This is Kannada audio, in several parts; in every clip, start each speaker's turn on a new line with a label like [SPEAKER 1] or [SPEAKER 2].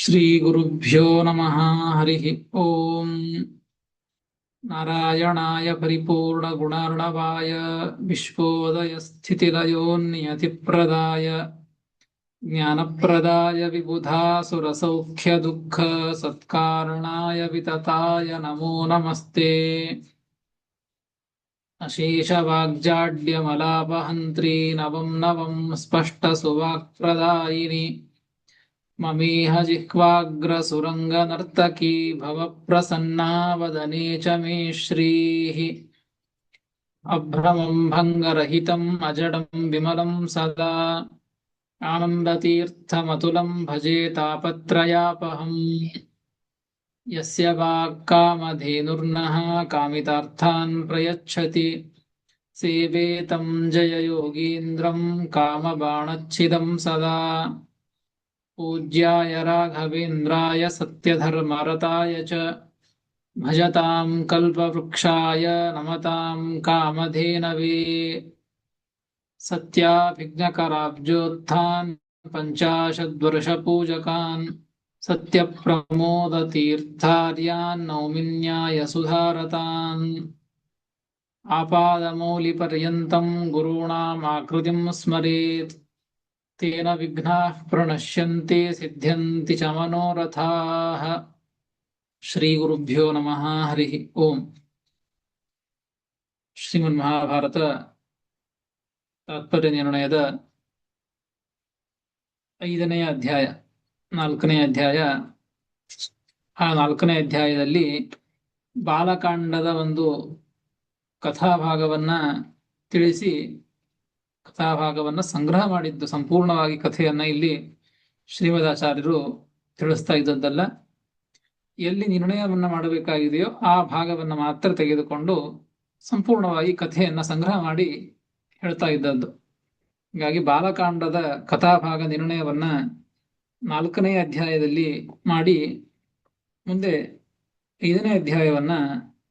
[SPEAKER 1] ಶ್ರೀಗುರುಭ್ಯೋ ನಮಃ. ಹರಿ ಓಂ. ನಾರಾಯಣಾಯ ಪರಿಪೂರ್ಣಗುಣಾರ್ಣವಾಯ ವಿಶ್ವೋದಯಸ್ಥಿತಿಲಯೋನ್ನಿಯತಿಪ್ರದಾಯ ಜ್ಞಾನಪ್ರದಾಯ ವಿಬುಧಾಸುರಸೌಖ್ಯದುಃಖಸತ್ಕಾರಣಾಯ ವಿತತಾಯ ನಮೋ ನಮಸ್ತೆ. ಅಶೇಷವಾಗ್ಜಾಡ್ಯಮಲಾಪಹಂತ್ರಿ ನವಂ ನವಂ ಸ್ಪಷ್ಟಸುವಾಕ್ಪ್ರದಾಯಿನಿ ಮಮೇಹ ಜಿಹ್ವಾಗ್ರಸುರಂಗನರ್ತಕೀ ಭವಪ್ರಸನ್ನಾ ವದನೆ ಚ ಮೇ ಶ್ರೀಃ. ಅಭ್ರಮಂ ಭಂಗರಹಿತಂ ಅಜಡಂ ವಿಮಲಂ ಸದಾ ಆನಂದತೀರ್ಥಮತುಲಂ ಭಜೆ ತಾಪತ್ರಯಾಪಹಂ. ಯಸ್ಯ ವಾಕ್ಕಾಮಧೇನುರ್ನಃ ಕಾಮಿತಾರ್ಥಾನ್ ಪ್ರಯಚ್ಛತಿ ಸೇವೇತಂ ಜಯಯೋಗೀಂದ್ರಂ ಕಾಮಬಾಣಚ್ಛಿದಂ ಸದಾ. ಪೂಜ್ಯಾಯ ರಾಘವೇಂದ್ರಾಯ ಸತ್ಯಧರ್ಮರತಾಯ ಚ ಭಜತಾಂ ಕಲ್ಪವೃಕ್ಷಾಯ ನಮತಾಂ ಕಾಮಧೇನವೇ. ಸತ್ಯಾಭಿಜ್ಞಕರಾಬ್ಜೋತ್ಥಾನ್ ಪಂಚಾಶದ್ವರ್ಷಪೂಜಕಾನ್ ಸತ್ಯಪ್ರಮೋದತೀರ್ಥಾರ್ಯಾನ್ ನೌಮಿನ್ಯಾಯ ಸುಧಾರತಾನ್. ಆಪಾದಮೌಲಿಪರ್ಯಂತಂ ಗುರುಣಾಂ ಆಕೃತಿಂ ಸ್ಮರೇತ್ ತೇನ ವಿಘ್ನಾಃ ಪ್ರಣಶ್ಯಂತೆ ಸಿದ್ಧ್ಯಂತಿ ಚ ಮನೋರಥಾಃ. ಶ್ರೀ ಗುರುಭ್ಯೋ ನಮಃ. ಹರಿ ಓಂ. ಶ್ರೀಮನ್ ಮಹಾಭಾರತ ತಾತ್ಪರ್ಯ ನಿರ್ಣಯದ 5ನೇ ಅಧ್ಯಾಯ, 4ನೇ ಅಧ್ಯಾಯ. ಆ 4ನೇ ಅಧ್ಯಾಯದಲ್ಲಿ ಬಾಲಕಾಂಡದ ಒಂದು ಕಥಾಭಾಗವನ್ನ ತಿಳಿಸಿ ಕಥಾಭಾಗವನ್ನ ಸಂಗ್ರಹ ಮಾಡಿದ್ದು, ಸಂಪೂರ್ಣವಾಗಿ ಕಥೆಯನ್ನ ಇಲ್ಲಿ ಶ್ರೀಮದಾಚಾರ್ಯರು ತಿಳಿಸ್ತಾ ಇದ್ದದ್ದಲ್ಲ. ಎಲ್ಲಿ ನಿರ್ಣಯವನ್ನ ಮಾಡಬೇಕಾಗಿದೆಯೋ ಆ ಭಾಗವನ್ನ ಮಾತ್ರ ತೆಗೆದುಕೊಂಡು ಸಂಪೂರ್ಣವಾಗಿ ಕಥೆಯನ್ನ ಸಂಗ್ರಹ ಮಾಡಿ ಹೇಳ್ತಾ ಇದ್ದದ್ದು. ಹೀಗಾಗಿ ಬಾಲಕಾಂಡದ ಕಥಾಭಾಗ ನಿರ್ಣಯವನ್ನ 4ನೇ ಅಧ್ಯಾಯದಲ್ಲಿ ಮಾಡಿ ಮುಂದೆ 5ನೇ ಅಧ್ಯಾಯವನ್ನ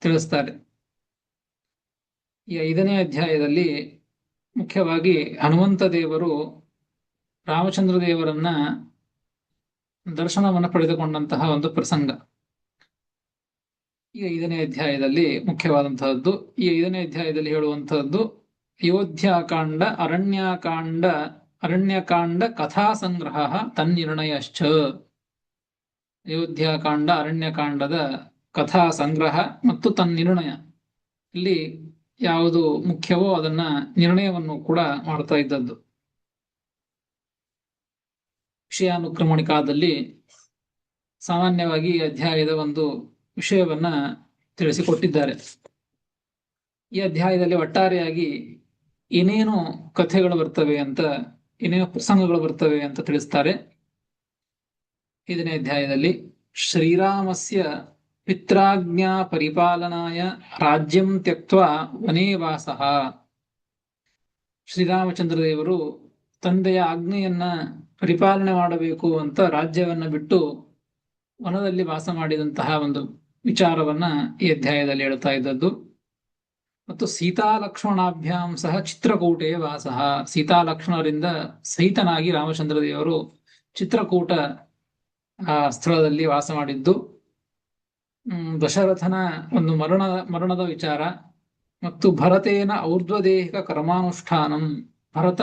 [SPEAKER 1] ತಿಳಿಸ್ತಾರೆ. ಈ 5ನೇ ಅಧ್ಯಾಯದಲ್ಲಿ ಮುಖ್ಯವಾಗಿ ಹನುಮಂತ ದೇವರು ರಾಮಚಂದ್ರ ದೇವರನ್ನ ದರ್ಶನವನ್ನು ಪಡೆದುಕೊಂಡಂತಹ ಒಂದು ಪ್ರಸಂಗ ಈ 5ನೇ ಅಧ್ಯಾಯದಲ್ಲಿ ಮುಖ್ಯವಾದಂತಹದ್ದು. ಈ 5ನೇ ಅಧ್ಯಾಯದಲ್ಲಿ ಹೇಳುವಂತಹದ್ದು ಅಯೋಧ್ಯಾಕಾಂಡ, ಅರಣ್ಯಕಾಂಡ ಕಥಾ ಸಂಗ್ರಹ ತನ್ನಿರ್ಣಯಶ್ಚ. ಅಯೋಧ್ಯಾಕಾಂಡ, ಅರಣ್ಯಕಾಂಡದ ಕಥಾ ಸಂಗ್ರಹ ಮತ್ತು ತನ್ನಿರ್ಣಯ, ಇಲ್ಲಿ ಯಾವುದು ಮುಖ್ಯವೋ ಅದನ್ನ ನಿರ್ಣಯವನ್ನು ಕೂಡ ಮಾಡ್ತಾ ಇದ್ದದ್ದು. ವಿಷಯಾನುಕ್ರಮಣಿಕಾದಲ್ಲಿ ಸಾಮಾನ್ಯವಾಗಿ ಈ ಅಧ್ಯಾಯದ ಒಂದು ವಿಷಯವನ್ನ ತಿಳಿಸಿಕೊಟ್ಟಿದ್ದಾರೆ. ಈ ಅಧ್ಯಾಯದಲ್ಲಿ ಒಟ್ಟಾರೆಯಾಗಿ ಏನೇನು ಕಥೆಗಳು ಬರ್ತವೆ ಅಂತ, ಏನೇನು ಪ್ರಸಂಗಗಳು ಬರ್ತವೆ ಅಂತ ತಿಳಿಸ್ತಾರೆ. 5ನೇ ಅಧ್ಯಾಯದಲ್ಲಿ ಶ್ರೀರಾಮಸ್ಯ ಪಿತ್ರಾಜ್ಞಾ ಪರಿಪಾಲನಾಯ ರಾಜ್ಯಂ ತ್ಯಕ್ತ್ವಾ ವನೇ ವಾಸಃ. ಶ್ರೀರಾಮಚಂದ್ರ ದೇವರು ತಂದೆಯ ಆಜ್ಞೆಯನ್ನ ಪರಿಪಾಲನೆ ಮಾಡಬೇಕು ಅಂತ ರಾಜ್ಯವನ್ನ ಬಿಟ್ಟು ವನದಲ್ಲಿ ವಾಸ ಮಾಡಿದಂತಹ ಒಂದು ವಿಚಾರವನ್ನ ಈ ಅಧ್ಯಾಯದಲ್ಲಿ ಹೇಳ್ತಾ ಇದ್ದದ್ದು. ಮತ್ತು ಸೀತಾಲಕ್ಷ್ಮಣಾಭ್ಯಾಂ ಸಹ ಚಿತ್ರಕೂಟೇ ವಾಸಃ. ಸೀತಾಲಕ್ಷ್ಮಣರಿಂದ ಸಹಿತನಾಗಿ ರಾಮಚಂದ್ರ ದೇವರು ಚಿತ್ರಕೂಟ ಸ್ಥಳದಲ್ಲಿ ವಾಸ ಮಾಡಿದ್ದು. ದಶರಥನ ಒಂದು ಮರಣದ ವಿಚಾರ ಮತ್ತು ಭರತೇನ ಔರ್ಧ್ವದೇಹಿಕ ಕರ್ಮಾನುಷ್ಠಾನಂ. ಭರತ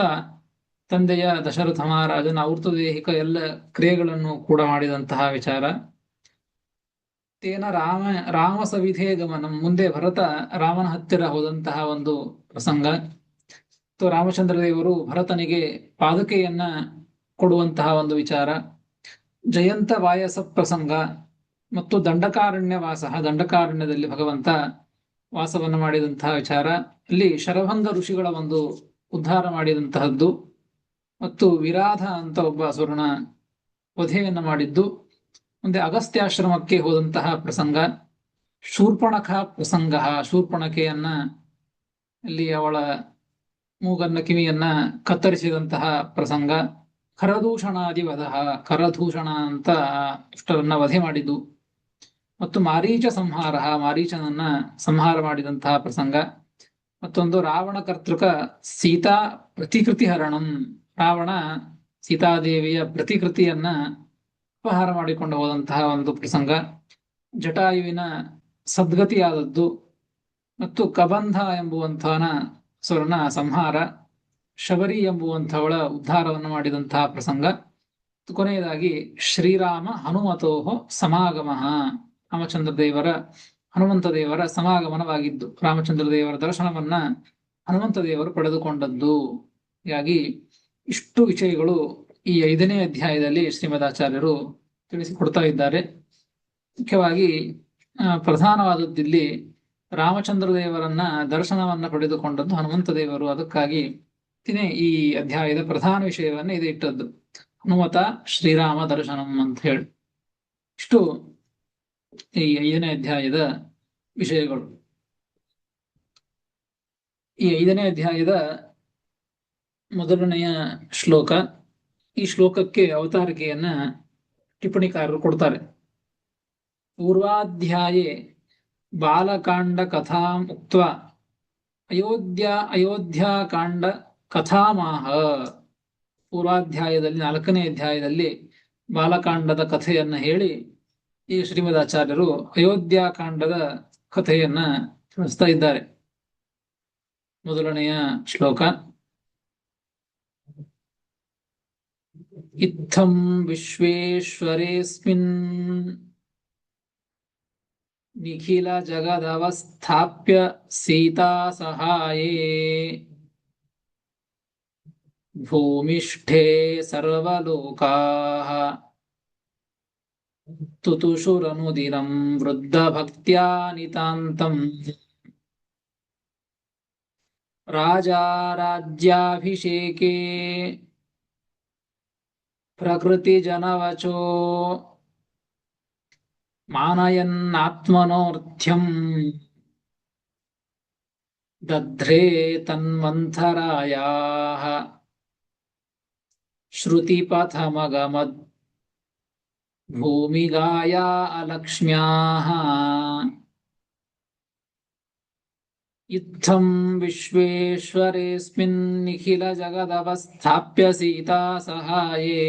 [SPEAKER 1] ತಂದೆಯ ದಶರಥ ಮಹಾರಾಜನ ಔರ್ಧ್ವದೇಹಿಕ ಎಲ್ಲ ಕ್ರಿಯೆಗಳನ್ನು ಕೂಡ ಮಾಡಿದಂತಹ ವಿಚಾರ. ತೇನ ರಾಮ ಸವಿಧೇ ಗಮನಂ. ಮುಂದೆ ಭರತ ರಾಮನ ಹತ್ತಿರ ಹೋದಂತಹ ಒಂದು ಪ್ರಸಂಗ. ಮತ್ತು ರಾಮಚಂದ್ರ ದೇವರು ಭರತನಿಗೆ ಪಾದುಕೆಯನ್ನ ಕೊಡುವಂತಹ ಒಂದು ವಿಚಾರ. ಜಯಂತ ವಾಯಸ ಪ್ರಸಂಗ ಮತ್ತು ದಂಡಕಾರಣ್ಯ ವಾಸ. ದಂಡಕಾರಣ್ಯದಲ್ಲಿ ಭಗವಂತ ವಾಸವನ್ನು ಮಾಡಿದಂತಹ ವಿಚಾರ. ಅಲ್ಲಿ ಶರಭಂಗ ಋಷಿಗಳ ಒಂದು ಉದ್ಧಾರ ಮಾಡಿದಂತಹದ್ದು ಮತ್ತು ವಿರಾಧ ಅಂತ ಒಬ್ಬ ಅಸುರನ ವಧೆಯನ್ನ ಮಾಡಿದ್ದು. ಮುಂದೆ ಅಗಸ್ತ್ಯಾಶ್ರಮಕ್ಕೆ ಹೋದಂತಹ ಪ್ರಸಂಗ. ಶೂರ್ಪಣಖ ಪ್ರಸಂಗ. ಶೂರ್ಪಣಖೆಯನ್ನ ಅಲ್ಲಿ ಅವಳ ಮೂಗನ್ನ, ಕಿವಿಯನ್ನ ಕತ್ತರಿಸಿದಂತಹ ಪ್ರಸಂಗ. ಖರದೂಷಣಾದಿ ವಧ. ಖರದೂಷಣ ಅಂತ ಅಷ್ಟರನ್ನ ವಧೆ ಮಾಡಿದ್ದು. ಮತ್ತು ಮಾರೀಚ ಸಂಹಾರ. ಮಾರೀಚನನ್ನ ಸಂಹಾರ ಮಾಡಿದಂತಹ ಪ್ರಸಂಗ. ಮತ್ತೊಂದು ರಾವಣ ಕರ್ತೃಕ ಸೀತಾ ಪ್ರತಿಕೃತಿ ಹರಣಂ. ರಾವಣ ಸೀತಾದೇವಿಯ ಪ್ರತಿಕೃತಿಯನ್ನ ಅಪಹಾರ ಮಾಡಿಕೊಂಡು ಹೋದಂತಹ ಒಂದು ಪ್ರಸಂಗ, ಜಟಾಯುವಿನ ಸದ್ಗತಿಯಾದದ್ದು ಮತ್ತು ಕಬಂಧ ಎಂಬುವಂಥವನ ಸುರನ ಸಂಹಾರ, ಶಬರಿ ಎಂಬುವಂಥವಳ ಉದ್ಧಾರವನ್ನು ಮಾಡಿದಂತಹ ಪ್ರಸಂಗ, ಕೊನೆಯದಾಗಿ ಶ್ರೀರಾಮ ಹನುಮತೋಹೋ ಸಮಾಗಮ, ರಾಮಚಂದ್ರ ದೇವರ ಹನುಮಂತ ದೇವರ ಸಮಾಗಮನವಾಗಿದ್ದು, ರಾಮಚಂದ್ರ ದೇವರ ದರ್ಶನವನ್ನ ಹನುಮಂತ ದೇವರು ಪಡೆದುಕೊಂಡದ್ದು. ಹೀಗಾಗಿ ಇಷ್ಟು ವಿಷಯಗಳು ಈ 5ನೇ ಅಧ್ಯಾಯದಲ್ಲಿ ಶ್ರೀಮದಾಚಾರ್ಯರು ತಿಳಿಸಿಕೊಡ್ತಾ ಇದ್ದಾರೆ. ಮುಖ್ಯವಾಗಿ ಪ್ರಧಾನವಾದದ್ದಿಲ್ಲಿ ರಾಮಚಂದ್ರ ದೇವರನ್ನ ದರ್ಶನವನ್ನ ಪಡೆದುಕೊಂಡದ್ದು ಹನುಮಂತ ದೇವರು. ಅದಕ್ಕಾಗಿ ಈ ಅಧ್ಯಾಯದ ಪ್ರಧಾನ ವಿಷಯವನ್ನ ಇದು ಇಟ್ಟದ್ದು, ಹನುಮತ ಶ್ರೀರಾಮ ದರ್ಶನಂ ಅಂತ ಹೇಳಿ. ಇಷ್ಟು ಈ 5ನೇ ಅಧ್ಯಾಯದ ವಿಷಯಗಳು. ಈ 5ನೇ ಅಧ್ಯಾಯದ ಮೊದಲನೆಯ ಶ್ಲೋಕ. ಈ ಶ್ಲೋಕಕ್ಕೆ ಅವತಾರಿಕೆಯನ್ನ ಟಿಪ್ಪಣಿಕಾರರು ಕೊಡ್ತಾರೆ. ಪೂರ್ವಾಧ್ಯಾಯೇ ಬಾಲಕಾಂಡ ಕಥಾಂ ಉಕ್ತ್ವಾ ಅಯೋಧ್ಯಾಕಾಂಡ ಕಥಾಮಾಹ. ಪೂರ್ವಾಧ್ಯಾಯದಲ್ಲಿ 4ನೇ ಅಧ್ಯಾಯದಲ್ಲಿ ಬಾಲಕಾಂಡದ ಕಥೆಯನ್ನ ಹೇಳಿ ಈ ಶ್ರೀಮದಾಚಾರ್ಯರು ಅಯೋಧ್ಯಾಕಾಂಡದ ಕಥೆಯನ್ನ ತಿಳಿಸ್ತಾ ಇದ್ದಾರೆ. ಮೊದಲನೆಯ ಶ್ಲೋಕ. ಇತ್ತಂ ವಿಶ್ವೇಶ್ವರೇಸ್ಮಿನ್ ನಿಖಿಲ ಜಗದವಸ್ಥಾಪ್ಯ ಸೀತಾ ಸಹಾಯೇ ಭೂಮಿಷ್ಠೇ ಸರ್ವಲೋಕಾಃ ತುತುಷುರನುದಿನಂ ವೃದ್ಧ ಭಕ್ತ್ಯಾ ನಿತಾಂತಂ ರಾಜಾ ರಾಜ್ಯಾಭಿಷೇಕೆ ಪ್ರಕೃತಿ ಜನವಚೋ ಮಾನಯನ್ನಾತ್ಮನೋರ್ಥ್ಯಂ ದಧ್ರೇ ತನ್ವಂತರಾಯಾಃ ಶ್ರುತಿಪಥಮಗಮದ್ ಭೂಮಿಗಾಯಾ ಅಲಕ್ಷ್ಮ್ಯಾಃ. ಇತ್ತಂ ವಿಶ್ವೇಶ್ವರೇಸ್ಮಿನ್ ನಿಖಿಲ ಜಗದವಸ್ಥಾಪ್ಯ ಸೀತಾ ಸಹಾಯೇ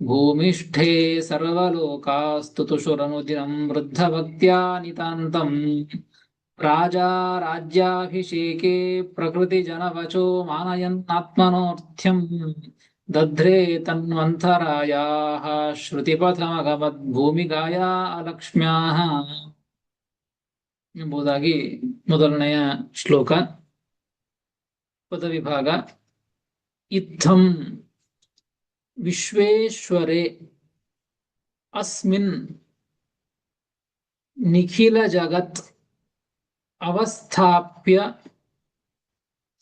[SPEAKER 1] ಭೂಮಿಷ್ಠೇ ಸರ್ವಲೋಕಾಸ್ತುತುಷುರನುದಿನಂ ವೃದ್ಧ ಭಕ್ತ್ಯಾ ನಿತಾಂತಂ ರಾಜಾ ರಾಜ್ಯಾಭಿಷೇಕೆ ಪ್ರಕೃತಿ ಜನವಚೋ ಮಾನಯನ್ನಾತ್ಮನೋರ್ಥ್ಯಂ ದಧ್ರೇ ತನ್ವಂತರಾಯಾಃ ಶ್ರುತಿಪಥಮಗಮದ್ ಭೂಮಿಗಾಯಾ ಅಲಕ್ಷ್ಮ್ಯಾಃ ಎಂಬುದಾಗಿ ಮೊದಲನೆಯ ಶ್ಲೋಕ. ಪದವಿಭಾಗ. ಇತ್ತಂ ವಿಶ್ವೇಶ್ವರೇ ಅಸ್ಮಿನ್ ನಿಖಿಲ ಜಗತ್ ಅವಸ್ಥಾಪ್ಯ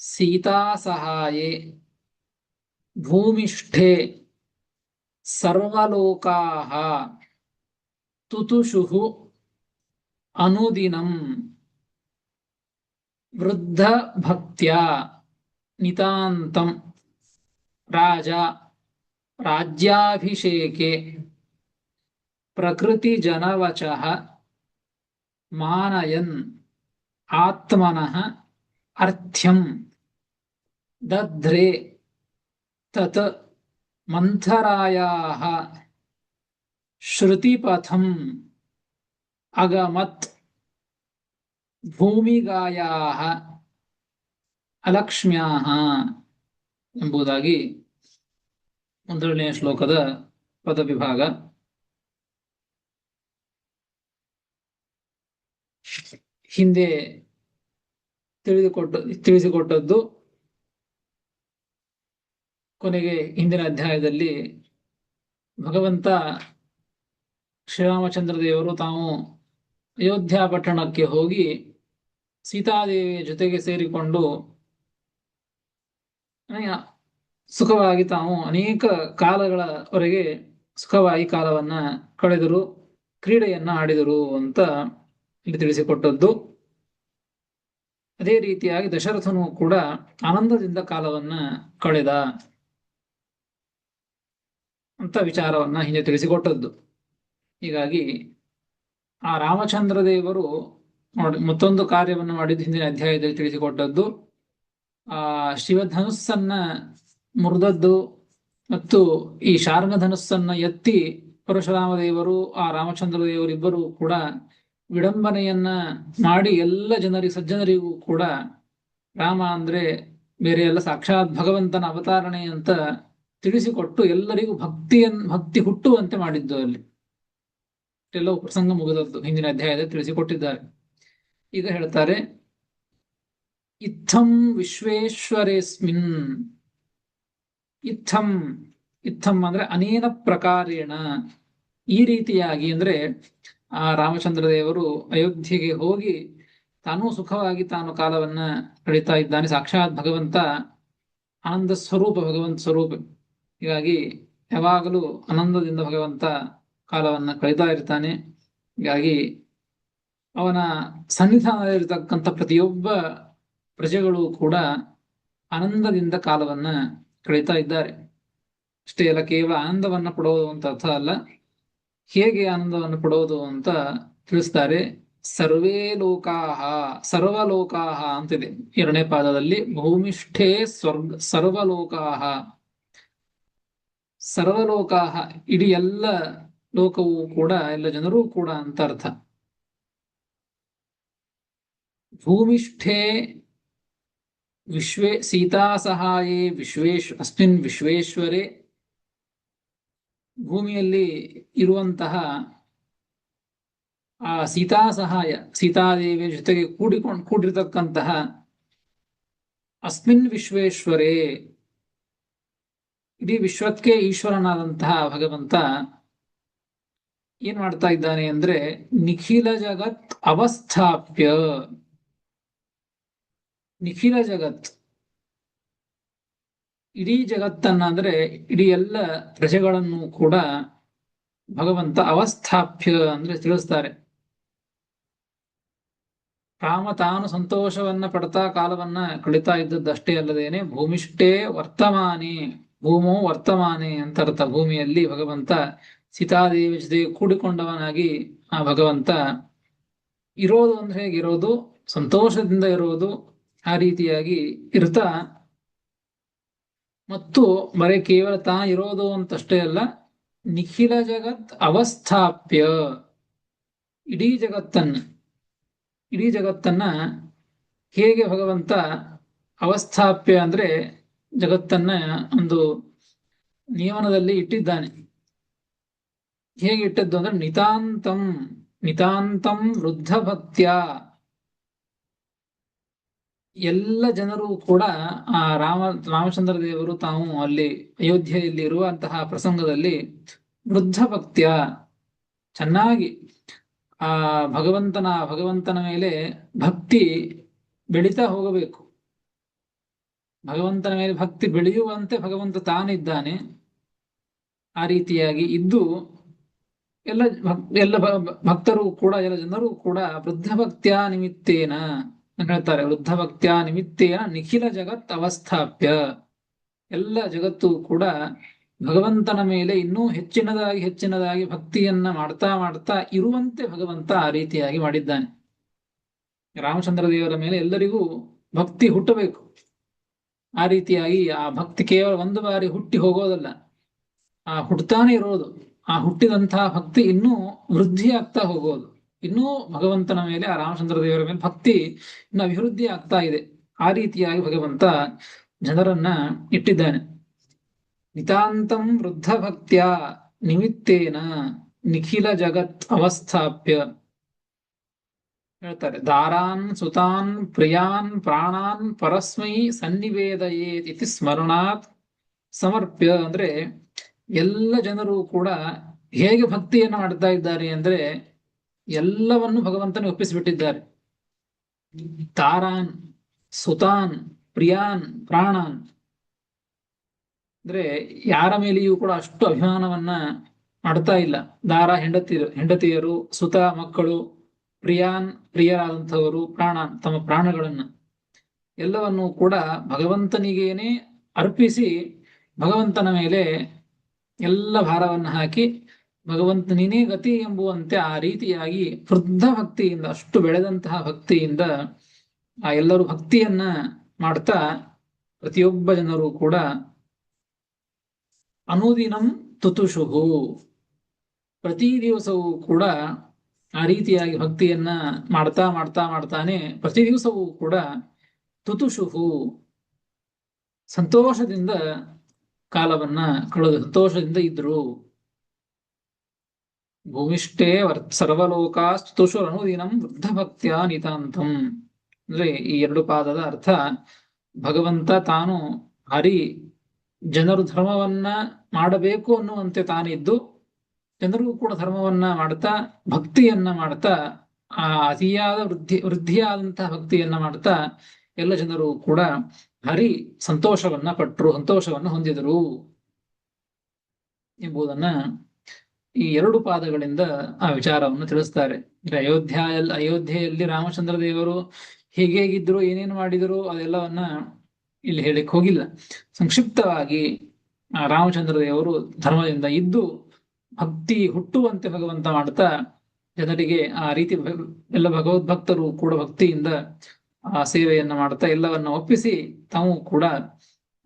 [SPEAKER 1] ಸೀತಾ ಸಹಾಯೇ ಭೂಮಿಷ್ಠೇ ಸರ್ವಲೋಕಾಃ ತುತುಷುಃ ಅನುದಿನಂ ವೃದ್ಧ ಭಕ್ತ್ಯಾ ನಿತಾಂತಂ ರಾಜ ರಾಜ್ಯಾಭಿಷೇಕೆ ಪ್ರಕೃತಿ ಜನವಚಃ ಮಾನಯನ್ ಆತ್ಮನಃ ಅರ್ಥ್ಯಂ ದಧ್ರೇ ತತ್ ಮಂಥರಾಯಾಃ ಶ್ರುತಿಪಥಂ ಅಗಮತ್ ಭೂಮಿಗಾಯಾಃ ಅಲಕ್ಷ್ಮ್ಯಾಃ ಎಂಬುದಾಗಿ ಮೊದಲನೆಯ ಶ್ಲೋಕದ ಪದವಿಭಾಗ. ಹಿಂದೆ ತಿಳಿಸಿಕೊಟ್ಟದ್ದು ಕೊನೆಗೆ ಹಿಂದಿನ ಅಧ್ಯಾಯದಲ್ಲಿ ಭಗವಂತ ಶ್ರೀರಾಮಚಂದ್ರ ದೇವರು ತಾವು ಅಯೋಧ್ಯ ಪಟ್ಟಣಕ್ಕೆ ಹೋಗಿ ಸೀತಾದೇವಿಯ ಜೊತೆಗೆ ಸೇರಿಕೊಂಡು ಸುಖವಾಗಿ ತಾವು ಅನೇಕ ಕಾಲಗಳವರೆಗೆ ಸುಖವಾಗಿ ಕಾಲವನ್ನ ಕಳೆದರು, ಕ್ರೀಡೆಯನ್ನ ಆಡಿದರು ಅಂತ ಇಲ್ಲಿ ತಿಳಿಸಿಕೊಟ್ಟದ್ದು. ಅದೇ ರೀತಿಯಾಗಿ ದಶರಥನು ಕೂಡ ಆನಂದದಿಂದ ಕಾಲವನ್ನ ಕಳೆದ ಅಂತ ವಿಚಾರವನ್ನ ಹಿಂದೆ ತಿಳಿಸಿಕೊಟ್ಟದ್ದು. ಹೀಗಾಗಿ ಆ ರಾಮಚಂದ್ರ ದೇವರು ಮತ್ತೊಂದು ಕಾರ್ಯವನ್ನು ಮಾಡಿದ್ದು ಹಿಂದಿನ ಅಧ್ಯಾಯದಲ್ಲಿ ತಿಳಿಸಿಕೊಟ್ಟದ್ದು. ಆ ಶಿವಧನುಸ್ಸನ್ನ ಮುರಿದದ್ದು ಮತ್ತು ಈ ಶಾರ್ಂಗಧನುಸ್ಸನ್ನ ಎತ್ತಿ ಪರಶುರಾಮ ದೇವರು ಆ ರಾಮಚಂದ್ರ ದೇವರಿಬ್ಬರು ಕೂಡ ವಿಡಂಬನೆಯನ್ನ ಮಾಡಿ ಎಲ್ಲ ಜನರಿಗೆ ಸಜ್ಜನರಿಗೂ ಕೂಡ ರಾಮ ಅಂದ್ರೆ ಬೇರೆ ಎಲ್ಲ ಸಾಕ್ಷಾತ್ ಭಗವಂತನ ಅವತಾರಣೆ ಅಂತ ತಿಳಿಸಿಕೊಟ್ಟು ಎಲ್ಲರಿಗೂ ಭಕ್ತಿ ಹುಟ್ಟುವಂತೆ ಮಾಡಿದ್ದು ಅಲ್ಲಿ ಎಲ್ಲವೂ ಪ್ರಸಂಗ ಮುಗಿದದ್ದು ಹಿಂದಿನ ಅಧ್ಯಾಯದಲ್ಲಿ ತಿಳಿಸಿಕೊಟ್ಟಿದ್ದಾರೆ. ಈಗ ಹೇಳ್ತಾರೆ, ಇತ್ತಂ ವಿಶ್ವೇಶ್ವರೇಸ್ಮಿನ್. ಇತ್ತಂ ಇತ್ತಂ ಅಂದ್ರೆ ಅನೇನ ಪ್ರಕಾರೇಣ, ಈ ರೀತಿಯಾಗಿ ಅಂದ್ರೆ ಆ ರಾಮಚಂದ್ರ ದೇವರು ಅಯೋಧ್ಯೆಗೆ ಹೋಗಿ ತಾನೂ ಸುಖವಾಗಿ ತಾನು ಕಾಲವನ್ನ ಕಳೀತಾ ಇದ್ದಾನೆ. ಸಾಕ್ಷಾತ್ ಭಗವಂತ ಆನಂದ ಸ್ವರೂಪ, ಭಗವಂತ ಸ್ವರೂಪ. ಹೀಗಾಗಿ ಯಾವಾಗಲೂ ಆನಂದದಿಂದ ಭಗವಂತ ಕಾಲವನ್ನ ಕಳೀತಾ ಇರ್ತಾನೆ. ಹೀಗಾಗಿ ಅವನ ಸನ್ನಿಧಾನದಲ್ಲಿರ್ತಕ್ಕಂಥ ಪ್ರತಿಯೊಬ್ಬ ಪ್ರಜೆಗಳು ಕೂಡ ಆನಂದದಿಂದ ಕಾಲವನ್ನ ಕಳೀತಾ ಇದ್ದಾರೆ. ಅಷ್ಟೇ ಅಲ್ಲ, ಕೇವಲ ಆನಂದವನ್ನ ಪಡೋದು ಅಂತ ಅರ್ಥ ಅಲ್ಲ. ಹೇಗೆ ಆನಂದವನ್ನು ಪಡೋದು ಅಂತ ತಿಳಿಸ್ತಾರೆ. ಸರ್ವೇ ಲೋಕಾಹ, ಸರ್ವಲೋಕಾಹ ಅಂತಿದೆ 2ನೇ ಪಾದದಲ್ಲಿ. ಭೂಮಿಷ್ಠೇ ಸ್ವರ್ಗ ಸರ್ವಲೋಕಾಹ. ಸರ್ವಲೋಕಾಹ ಇಡೀ ಎಲ್ಲ ಲೋಕವೂ ಕೂಡ, ಎಲ್ಲ ಜನರೂ ಕೂಡ ಅಂತ ಅರ್ಥ. ಭೂಮಿಷ್ಠೇ ವಿಶ್ವೇ ಸೀತಾ ಸಹಾಯೇ ಅಸ್ಮಿನ್ ವಿಶ್ವೇಶ್ವರೇ. ಭೂಮಿಯಲ್ಲಿ ಇರುವಂತಹ ಆ ಸೀತಾ ಸಹಾಯ, ಸೀತಾದೇವಿಯ ಜೊತೆಗೆ ಕೂಡಿರ್ತಕ್ಕಂತಹ ಅಸ್ಮಿನ್ ವಿಶ್ವೇಶ್ವರೇ, ಇಡೀ ವಿಶ್ವಕ್ಕೆ ಈಶ್ವರನಾದಂತಹ ಭಗವಂತ ಏನ್ ಮಾಡ್ತಾ ಇದ್ದಾನೆ ಅಂದ್ರೆ, ನಿಖಿಲ ಜಗತ್ ಅವಸ್ಥಾಪ್ಯ. ನಿಖಿಲ ಜಗತ್, ಇಡೀ ಜಗತ್ತನ್ನ ಅಂದ್ರೆ ಇಡೀ ಎಲ್ಲ ಪ್ರಜೆಗಳನ್ನು ಕೂಡ ಭಗವಂತ ಅವಸ್ಥಾಪ್ಯ ಅಂದ್ರೆ ತಿಳಿಸ್ತಾರೆ. ರಾಮ ತಾನು ಸಂತೋಷವನ್ನ ಪಡ್ತಾ ಕಾಲವನ್ನ ಕಳೀತಾ ಇದ್ದದ್ದಷ್ಟೇ ಅಲ್ಲದೇನೆ, ಭೂಮಿಷ್ಠೇ ವರ್ತಮಾನೆ, ಭೂಮೋ ವರ್ತಮಾನೆ ಅಂತ ಅರ್ಥ. ಭೂಮಿಯಲ್ಲಿ ಭಗವಂತ ಸೀತಾದೇವಿ ಜೊತೆ ಕೂಡಿಕೊಂಡವನಾಗಿ ಆ ಭಗವಂತ ಇರೋದು ಅಂದ್ರೆ ಹೇಗಿರೋದು, ಸಂತೋಷದಿಂದ ಇರೋದು. ಆ ರೀತಿಯಾಗಿ ಇರ್ತಾ, ಮತ್ತು ಬರೀ ಕೇವಲ ತಾ ಇರೋದು ಅಂತಷ್ಟೇ ಅಲ್ಲ, ನಿಖಿಲ ಜಗತ್ ಅವಸ್ಥಾಪ್ಯ, ಇಡೀ ಜಗತ್ತನ್ನ ಹೇಗೆ ಭಗವಂತ ಅವಸ್ಥಾಪ್ಯ ಅಂದ್ರೆ ಜಗತ್ತನ್ನ ಒಂದು ನಿಯಮನದಲ್ಲಿ ಇಟ್ಟಿದ್ದಾನೆ. ಹೇಗೆ ಇಟ್ಟದ್ದು ಅಂದ್ರೆ, ನಿತಾಂತಂ ವೃದ್ಧ ಭಕ್ತ್ಯ. ಎಲ್ಲ ಜನರು ಕೂಡ ಆ ರಾಮಚಂದ್ರ ದೇವರು ತಾವು ಅಲ್ಲಿ ಅಯೋಧ್ಯೆಯಲ್ಲಿ ಇರುವಂತಹ ಪ್ರಸಂಗದಲ್ಲಿ ವೃದ್ಧ ಭಕ್ತ್ಯ, ಚೆನ್ನಾಗಿ ಆ ಭಗವಂತನ ಮೇಲೆ ಭಕ್ತಿ ಬೆಳೀತಾ ಹೋಗಬೇಕು. ಭಗವಂತನ ಮೇಲೆ ಭಕ್ತಿ ಬೆಳೆಯುವಂತೆ ಭಗವಂತ ತಾನಿದ್ದಾನೆ. ಆ ರೀತಿಯಾಗಿ ಇದ್ದು ಎಲ್ಲ ಭಕ್ತರು ಕೂಡ, ಎಲ್ಲ ಜನರು ಕೂಡ ವೃದ್ಧ ಭಕ್ತ್ಯ ನಿಮಿತ್ತೇನ ಹೇಳ್ತಾರೆ. ವೃದ್ಧ ಭಕ್ತ್ಯ ನಿಮಿತ್ತೇನ ನಿಖಿಲ ಜಗತ್ ಅವಸ್ಥಾಪ್ಯ. ಎಲ್ಲ ಜಗತ್ತು ಕೂಡ ಭಗವಂತನ ಮೇಲೆ ಇನ್ನೂ ಹೆಚ್ಚಿನದಾಗಿ ಭಕ್ತಿಯನ್ನ ಮಾಡ್ತಾ ಇರುವಂತೆ ಭಗವಂತ ಆ ರೀತಿಯಾಗಿ ಮಾಡಿದ್ದಾನೆ. ರಾಮಚಂದ್ರ ದೇವರ ಮೇಲೆ ಎಲ್ಲರಿಗೂ ಭಕ್ತಿ ಹುಟ್ಟಬೇಕು. ಆ ರೀತಿಯಾಗಿ ಆ ಭಕ್ತಿ ಕೇವಲ ಒಂದು ಬಾರಿ ಹುಟ್ಟಿ ಹೋಗೋದಲ್ಲ, ಆ ಹುಟ್ಟತಾನೆ ಇರೋದು. ಆ ಹುಟ್ಟಿದಂತಹ ಭಕ್ತಿ ಇನ್ನೂ ವೃದ್ಧಿ ಆಗ್ತಾ ಹೋಗೋದು. ಇನ್ನೂ ಭಗವಂತನ ಮೇಲೆ, ಆ ರಾಮಚಂದ್ರ ದೇವರ ಮೇಲೆ ಭಕ್ತಿ ಇನ್ನು ಅಭಿವೃದ್ಧಿ ಆಗ್ತಾ ಇದೆ. ಆ ರೀತಿಯಾಗಿ ಭಗವಂತ ಜನರನ್ನ ಇಟ್ಟಿದ್ದಾನೆ. ನಿತಾಂತಂ ವೃದ್ಧ ಭಕ್ತ್ಯ ನಿಮಿತ್ತೇನ ನಿಖಿಲ ಜಗತ್ ಅವಸ್ಥಾಪ್ಯ. ಹೇಳ್ತಾರೆ, ದಾರಾನ್ ಸುತಾನ್ ಪ್ರಿಯಾನ್ ಪ್ರಾಣಾನ್ ಪರಸ್ಮೈ ಸನ್ನಿವೇದಯೇತ್ ಇತಿ ಸ್ಮರಣಾತ್ ಸಮರ್ಪ್ಯ. ಅಂದ್ರೆ ಎಲ್ಲ ಜನರು ಕೂಡ ಹೇಗೆ ಭಕ್ತಿಯನ್ನು ಮಾಡ್ತಾ ಇದ್ದಾರೆ ಅಂದ್ರೆ, ಎಲ್ಲವನ್ನು ಭಗವಂತನಿಗೆ ಒಪ್ಪಿಸಿಬಿಟ್ಟಿದ್ದಾರೆ. ತಾರಾನ್ ಸುತಾನ್ ಪ್ರಿಯಾನ್ ಪ್ರಾಣಾನ್ ಅಂದ್ರೆ ಯಾರ ಮೇಲೆಯೂ ಕೂಡ ಅಷ್ಟು ಅಭಿಮಾನವನ್ನ ಮಾಡ್ತಾ ಇಲ್ಲ. ದಾರ ಹೆಂಡತಿಯರು, ಸುತ ಮಕ್ಕಳು, ಪ್ರಿಯರಾದಂಥವರು, ಪ್ರಾಣಾನ್ ತಮ್ಮ ಪ್ರಾಣಗಳನ್ನ ಎಲ್ಲವನ್ನೂ ಕೂಡ ಭಗವಂತನಿಗೇನೆ ಅರ್ಪಿಸಿ ಭಗವಂತನ ಮೇಲೆ ಎಲ್ಲ ಭಾರವನ್ನು ಹಾಕಿ ಭಗವಂತನೇ ಗತಿ ಎಂಬುವಂತೆ ಆ ರೀತಿಯಾಗಿ ವೃದ್ಧ ಭಕ್ತಿಯಿಂದ, ಅಷ್ಟು ಬೆಳೆದಂತಹ ಭಕ್ತಿಯಿಂದ ಆ ಎಲ್ಲರೂ ಭಕ್ತಿಯನ್ನ ಮಾಡ್ತಾ ಪ್ರತಿಯೊಬ್ಬ ಜನರು ಕೂಡ ಅನುದಿನಂ ತುತುಷುಹು ಪ್ರತಿ ದಿವಸವೂ ಕೂಡ ಆ ರೀತಿಯಾಗಿ ಭಕ್ತಿಯನ್ನ ಮಾಡ್ತಾ ಮಾಡ್ತಾ ಮಾಡ್ತಾನೆ ಪ್ರತಿ ದಿವಸವೂ ಕೂಡ ತುತುಷುಹು ಸಂತೋಷದಿಂದ ಕಾಲವನ್ನ ಕಳೆದು ಸಂತೋಷದಿಂದ ಇದ್ರು. ಭೂಮಿಷ್ಠೇ ಸರ್ವಲೋಕಾಸ್ತುಷು ಅನುದಿನಂ ವೃದ್ಧ ಭಕ್ತಿಯ ನಿತಾಂತಂ. ಅಂದ್ರೆ ಈ ಎರಡು ಪಾದದ ಅರ್ಥ, ಭಗವಂತ ತಾನು ಹರಿ ಜನರು ಧರ್ಮವನ್ನ ಮಾಡಬೇಕು ಅನ್ನುವಂತೆ ತಾನಿದ್ದು ಜನರಿಗೂ ಕೂಡ ಧರ್ಮವನ್ನ ಮಾಡ್ತಾ ಭಕ್ತಿಯನ್ನ ಮಾಡ್ತಾ ಆ ಅತಿಯಾದ ವೃದ್ಧಿಯಾದಂತಹ ಭಕ್ತಿಯನ್ನ ಮಾಡ್ತಾ ಎಲ್ಲ ಜನರು ಕೂಡ ಹರಿ ಸಂತೋಷವನ್ನ ಪಟ್ರು, ಸಂತೋಷವನ್ನ ಹೊಂದಿದರು ಎಂಬುದನ್ನ ಈ ಎರಡು ಪಾದಗಳಿಂದ ಆ ವಿಚಾರವನ್ನು ತಿಳಿಸ್ತಾರೆ. ಅಯೋಧ್ಯೆಯಲ್ಲಿ ರಾಮಚಂದ್ರ ದೇವರು ಹೇಗಿದ್ರು, ಏನೇನು ಮಾಡಿದರು ಅದೆಲ್ಲವನ್ನ ಇಲ್ಲಿ ಹೇಳಿಕ್ ಹೋಗಿಲ್ಲ. ಸಂಕ್ಷಿಪ್ತವಾಗಿ ರಾಮಚಂದ್ರ ದೇವರು ಧರ್ಮದಿಂದ ಇದ್ದು ಭಕ್ತಿ ಹುಟ್ಟುವಂತೆ ಭಗವಂತ ಮಾಡ್ತಾ ಜನರಿಗೆ ಆ ರೀತಿ ಎಲ್ಲ ಭಗವದ್ಭಕ್ತರು ಕೂಡ ಭಕ್ತಿಯಿಂದ ಆ ಸೇವೆಯನ್ನ ಮಾಡ್ತಾ ಎಲ್ಲವನ್ನ ಒಪ್ಪಿಸಿ ತಾವು ಕೂಡ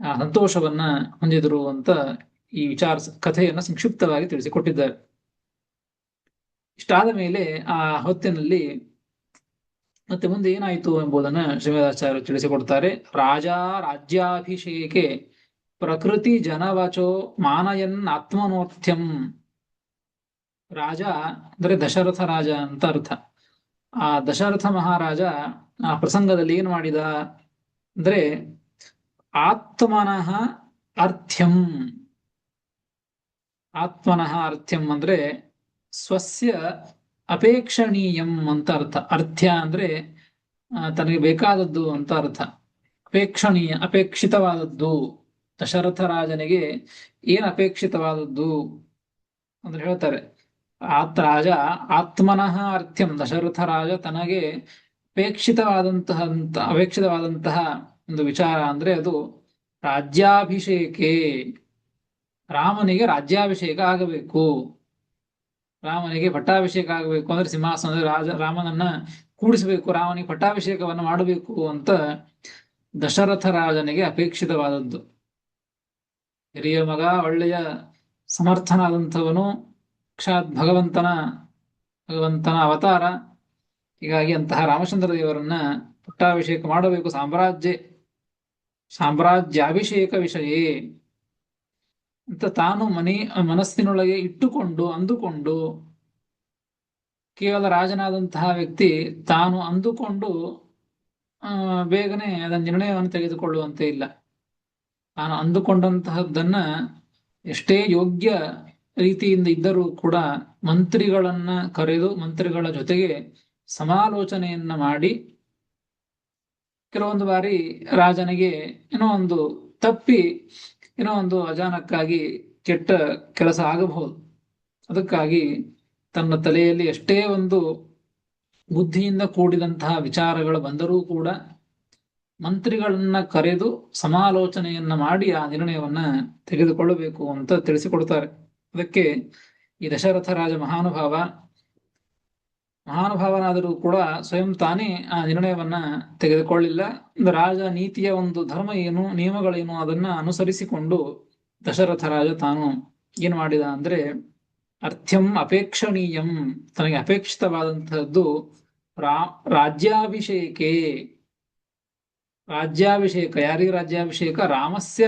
[SPEAKER 1] ಆ ಸಂತೋಷವನ್ನ ಹೊಂದಿದರು ಅಂತ ಈ ಕಥೆಯನ್ನ ಸಂಕ್ಷಿಪ್ತವಾಗಿ ತಿಳಿಸಿಕೊಟ್ಟಿದ್ದಾರೆ. ಇಷ್ಟಾದ ಮೇಲೆ ಆ ಹೊತ್ತಿನಲ್ಲಿ ಮತ್ತೆ ಮುಂದೆ ಏನಾಯಿತು ಎಂಬುದನ್ನ ಶ್ರೀಮದಾಚಾರ್ಯರು ತಿಳಿಸಿಕೊಡ್ತಾರೆ. ರಾಜ ರಾಜ್ಯಾಭಿಷೇಕೆ ಪ್ರಕೃತಿ ಜನವಚೋ ಮಾನಯನ್ ಆತ್ಮನೋರ್ಥ್ಯಂ. ರಾಜ ಅಂದ್ರೆ ದಶರಥ ರಾಜ ಅಂತ ಅರ್ಥ. ಆ ದಶರಥ ಮಹಾರಾಜ ಆ ಪ್ರಸಂಗದಲ್ಲಿ ಏನ್ ಮಾಡಿದ ಅಂದ್ರೆ ಆತ್ಮನಃ ಅರ್ಥ್ಯಂ. ಆತ್ಮನಃ ಅರ್ಥ್ಯಂ ಅಂದ್ರೆ ಸ್ವಸ್ಯ ಅಪೇಕ್ಷಣೀಯಂ ಅಂತ ಅರ್ಥ. ಅರ್ಥ್ಯ ಅಂದ್ರೆ ತನಗೆ ಬೇಕಾದದ್ದು ಅಂತ ಅರ್ಥ. ಅಪೇಕ್ಷಿತವಾದದ್ದು. ದಶರಥ ರಾಜನಿಗೆ ಏನ್ ಅಪೇಕ್ಷಿತವಾದದ್ದು ಅಂದ್ರೆ ಹೇಳ್ತಾರೆ, ರಾಜ ಆತ್ಮನಃ ಅರ್ಥ್ಯಂ. ದಶರಥ ರಾಜ ತನಗೆ ಅಪೇಕ್ಷಿತವಾದಂತಹ ಒಂದು ವಿಚಾರ ಅಂದ್ರೆ ಅದು ರಾಜ್ಯಾಭಿಷೇಕೆ. ರಾಮನಿಗೆ ರಾಜ್ಯಾಭಿಷೇಕ ಆಗಬೇಕು, ರಾಮನಿಗೆ ಪಟ್ಟಾಭಿಷೇಕ ಆಗಬೇಕು ಅಂದ್ರೆ ಸಿಂಹಾಸನ ರಾಮನನ್ನ ಕೂಡಿಸಬೇಕು, ರಾಮನಿಗೆ ಪಟ್ಟಾಭಿಷೇಕವನ್ನು ಮಾಡಬೇಕು ಅಂತ ದಶರಥ ರಾಜನಿಗೆ ಅಪೇಕ್ಷಿತವಾದದ್ದು. ಹಿರಿಯ ಮಗ, ಒಳ್ಳೆಯ ಸಮರ್ಥನಾದಂಥವನು, ಸಾಕ್ಷಾತ್ ಭಗವಂತನ ಅವತಾರ. ಹೀಗಾಗಿ ಅಂತಹ ರಾಮಚಂದ್ರ ದೇವರನ್ನ ಪಟ್ಟಾಭಿಷೇಕ ಮಾಡಬೇಕು, ಸಾಮ್ರಾಜ್ಯಾಭಿಷೇಕ ವಿಷಯೇ ಅಂತ ತಾನು ಮನಸ್ಸಿನೊಳಗೆ ಅಂದುಕೊಂಡು ಕೇವಲ ರಾಜನಾದಂತಹ ವ್ಯಕ್ತಿ ತಾನು ಅಂದುಕೊಂಡು ಬೇಗನೆ ಅದನ್ನ ನಿರ್ಣಯವನ್ನು ತೆಗೆದುಕೊಳ್ಳುವಂತೆ ಇಲ್ಲ. ತಾನು ಅಂದುಕೊಂಡಂತಹದ್ದನ್ನ ಎಷ್ಟೇ ಯೋಗ್ಯ ರೀತಿಯಿಂದ ಇದ್ದರೂ ಕೂಡ ಮಂತ್ರಿಗಳನ್ನ ಕರೆದು ಮಂತ್ರಿಗಳ ಜೊತೆಗೆ ಸಮಾಲೋಚನೆಯನ್ನ ಮಾಡಿ ಕೆಲವೊಂದು ಬಾರಿ ರಾಜನಿಗೆ ಏನೋ ಒಂದು ಅಜಾನಕ್ಕಾಗಿ ಕೆಟ್ಟ ಕೆಲಸ ಆಗಬಹುದು. ಅದಕ್ಕಾಗಿ ತನ್ನ ತಲೆಯಲ್ಲಿ ಎಷ್ಟೇ ಒಂದು ಬುದ್ಧಿಯಿಂದ ಕೂಡಿದಂತಹ ವಿಚಾರಗಳು ಬಂದರೂ ಕೂಡ ಮಂತ್ರಿಗಳನ್ನ ಕರೆದು ಸಮಾಲೋಚನೆಯನ್ನ ಮಾಡಿ ಆ ನಿರ್ಣಯವನ್ನ ತೆಗೆದುಕೊಳ್ಳಬೇಕು ಅಂತ ತಿಳಿಸಿಕೊಡ್ತಾರೆ. ಅದಕ್ಕೆ ಈ ದಶರಥ ರಾಜ ಮಹಾನುಭಾವನಾದರೂ ಕೂಡ ಸ್ವಯಂ ತಾನೇ ಆ ನಿರ್ಣಯವನ್ನ ತೆಗೆದುಕೊಳ್ಳಿಲ್ಲ. ರಾಜ ನೀತಿಯ ಒಂದು ಧರ್ಮ ಏನು, ನಿಯಮಗಳೇನು ಅದನ್ನ ಅನುಸರಿಸಿಕೊಂಡು ದಶರಥ ರಾಜ ತಾನು ಏನ್ ಮಾಡಿದ ಅಂದ್ರೆ ಅರ್ಥ್ಯಂ ಅಪೇಕ್ಷಣೀಯಂ, ತನಗೆ ಅಪೇಕ್ಷಿತವಾದಂತಹದ್ದು ರಾಜ್ಯಾಭಿಷೇಕೆ. ಯಾರಿಗೆ ರಾಜ್ಯಾಭಿಷೇಕ? ರಾಮಸ್ಯ